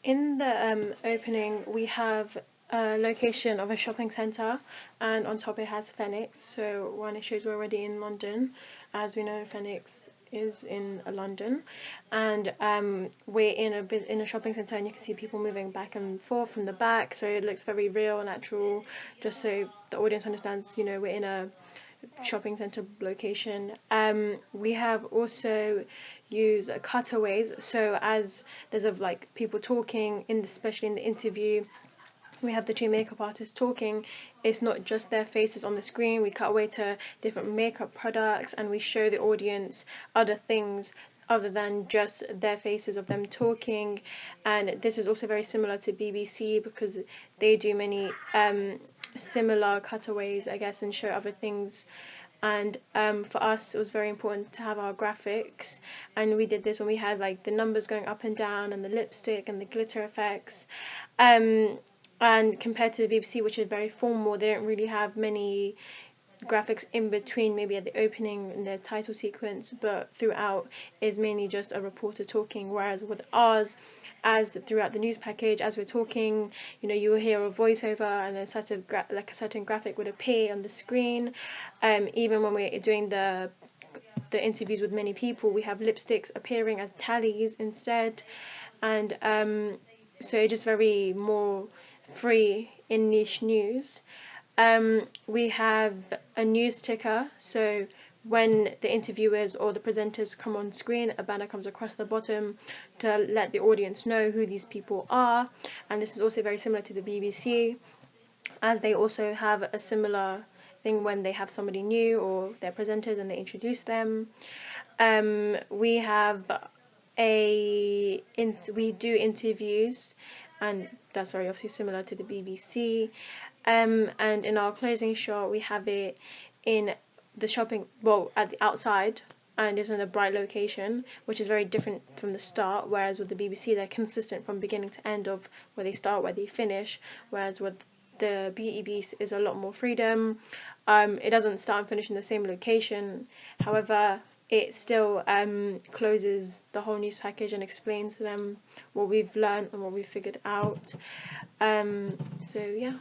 In the opening, we have a location of a shopping centre, and on top it has Phoenix. So one, it shows we're already in London. As we know, Phoenix is in London, and we're in a shopping centre, and you can see people moving back and forth from the back. So it looks very real, natural, just so the audience understands. We're in a shopping center location. We have also used cutaways, so as there's like people talking especially in the interview, we have the two makeup artists talking. It's not just their faces on the screen. We cut away to different makeup products, and we show the audience other things other than just their faces of them talking. And this is also very similar to BBC, because they do many similar cutaways, I guess, and show other things. And for us, it was very important to have our graphics, and we did this when we had like the numbers going up and down, and the lipstick and the glitter effects. And compared to the BBC, which is very formal, they don't really have many graphics in between, maybe at the opening in the title sequence, but throughout is mainly just a reporter talking. Whereas with ours, as throughout the news package, as we're talking, you will hear a voiceover, and a certain graphic would appear on the screen. Even when we're doing the interviews with many people, we have lipsticks appearing as tallies instead. And so just very more free in niche news. We have a news ticker, so when the interviewers or the presenters come on screen, a banner comes across the bottom to let the audience know who these people are. And this is also very similar to the BBC, as they also have a similar thing when they have somebody new or they're presenters and they introduce them. We have we do interviews, and that's very obviously similar to the BBC. And in our closing shot, we have it in the shopping, well, at the outside, and is in a bright location, which is very different from the start. Whereas with the BBC, they're consistent from beginning to end of where they start, where they finish. Whereas with the Beauty Beast is a lot more freedom. It doesn't start and finish in the same location. However, it still closes the whole news package and explains to them what we've learned and what we've figured out. So yeah.